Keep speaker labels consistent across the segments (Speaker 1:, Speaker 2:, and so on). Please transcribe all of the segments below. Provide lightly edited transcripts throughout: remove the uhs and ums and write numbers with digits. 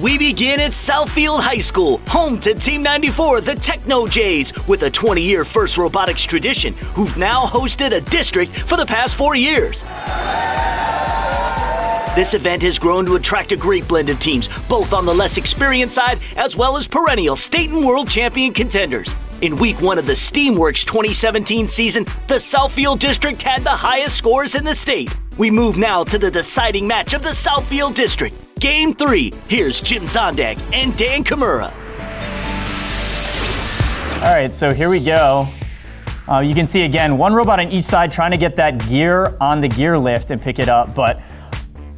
Speaker 1: We begin at Southfield High School, home to Team 94, the Techno Jays, with a 20-year FIRST robotics tradition, who've now hosted a district for the past 4 years. This event has grown to attract a great blend of teams, both on the less experienced side, as well as perennial state and world champion contenders. In week 1 of the Steamworks 2017 season, the Southfield district had the highest scores in the state. We move now to the deciding match of the Southfield district. Game 3, here's Jim Zondag and Dan Kimura.
Speaker 2: All right, so here we go. You can see again, one robot on each side trying to get that gear on the gear lift and pick it up, but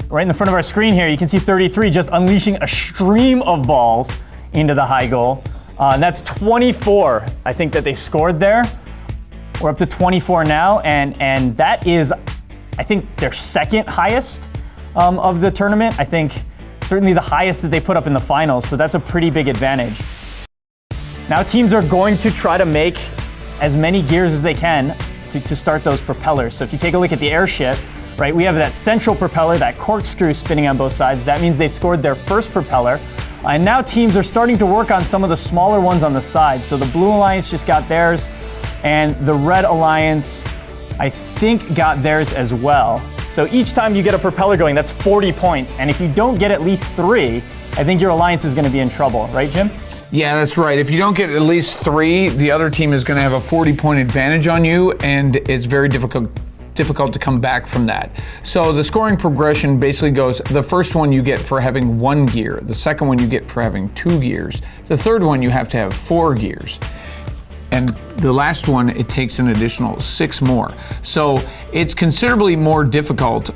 Speaker 2: right in the front of our screen here, you can see 33 just unleashing a stream of balls into the high goal. And that's 24, I think, that they scored there. We're up to 24 now, and that is, I think, their second highest of the tournament. I think certainly the highest that they put up in the finals, so that's a pretty big advantage. Now teams are going to try to make as many gears as they can to start those propellers. So if you take a look at the airship, right, we have that central propeller, that corkscrew spinning on both sides. That means they've scored their first propeller. And now teams are starting to work on some of the smaller ones on the side. So the Blue Alliance just got theirs, and the Red Alliance, I think, got theirs as well. So each time you get a propeller going, that's 40 points. And if you don't get at least 3, I think your alliance is going to be in trouble. Right, Jim?
Speaker 3: Yeah, that's right. If you don't get at least 3, the other team is going to have a 40-point advantage on you, and it's very difficult to come back from that. So the scoring progression basically goes, the first one you get for having 1 gear, the second one you get for having 2 gears, the third one you have to have 4 gears, and the last one, it takes an additional 6 more. So it's considerably more difficult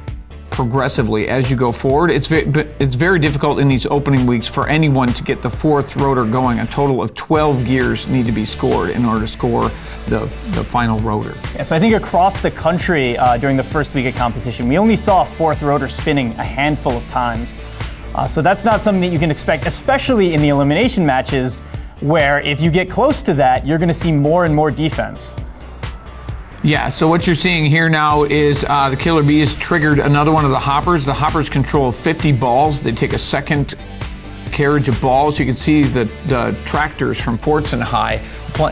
Speaker 3: progressively as you go forward. It's very difficult in these opening weeks for anyone to get the 4th rotor going. A total of 12 gears need to be scored in order to score the final rotor.
Speaker 2: Yeah, so I think across the country during the first week of competition, we only saw a 4th rotor spinning a handful of times. So that's not something that you can expect, especially in the elimination matches, where if you get close to that, you're going to see more and more defense.
Speaker 3: Yeah, so what you're seeing here now is the Killer Bees triggered another one of the hoppers. The hoppers control 50 balls. They take a second carriage of balls. You can see the tractors from Fortson High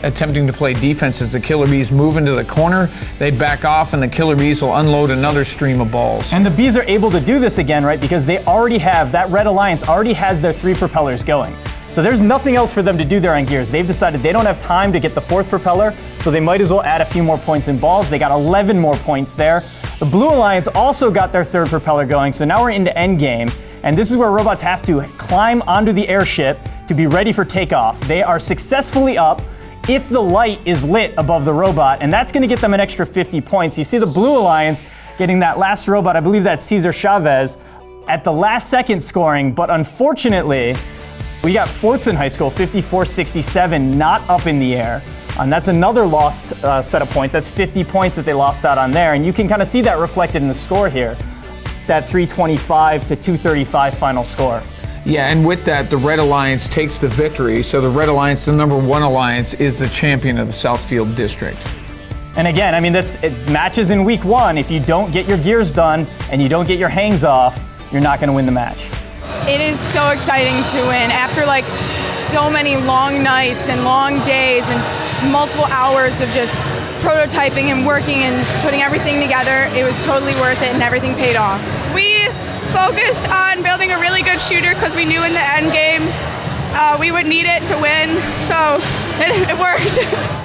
Speaker 3: attempting to play defense as the Killer Bees move into the corner. They back off, and the Killer Bees will unload another stream of balls.
Speaker 2: And the Bees are able to do this again, right? Because they already have, that Red Alliance already has their 3 propellers going. So there's nothing else for them to do there on gears. They've decided they don't have time to get the 4th propeller, so they might as well add a few more points in balls. They got 11 more points there. The Blue Alliance also got their 3rd propeller going, so now we're into endgame. And this is where robots have to climb onto the airship to be ready for takeoff. They are successfully up if the light is lit above the robot, and that's going to get them an extra 50 points. You see the Blue Alliance getting that last robot, I believe that's Cesar Chavez, at the last second scoring, but unfortunately, we got Fortson High School 54-67 not up in the air. And that's another lost set of points. That's 50 points that they lost out on there. And you can kind of see that reflected in the score here. That 325 to 235 final score.
Speaker 3: Yeah, and with that, the Red Alliance takes the victory. So the Red Alliance, the number 1 alliance, is the champion of the Southfield district.
Speaker 2: And again, I mean, it matches in week 1. If you don't get your gears done and you don't get your hangs off, you're not going to win the match.
Speaker 4: It is so exciting to win after like so many long nights and long days and multiple hours of just prototyping and working and putting everything together. It was totally worth it and everything paid off. We focused on building a really good shooter because we knew in the end game we would need it to win, so it worked.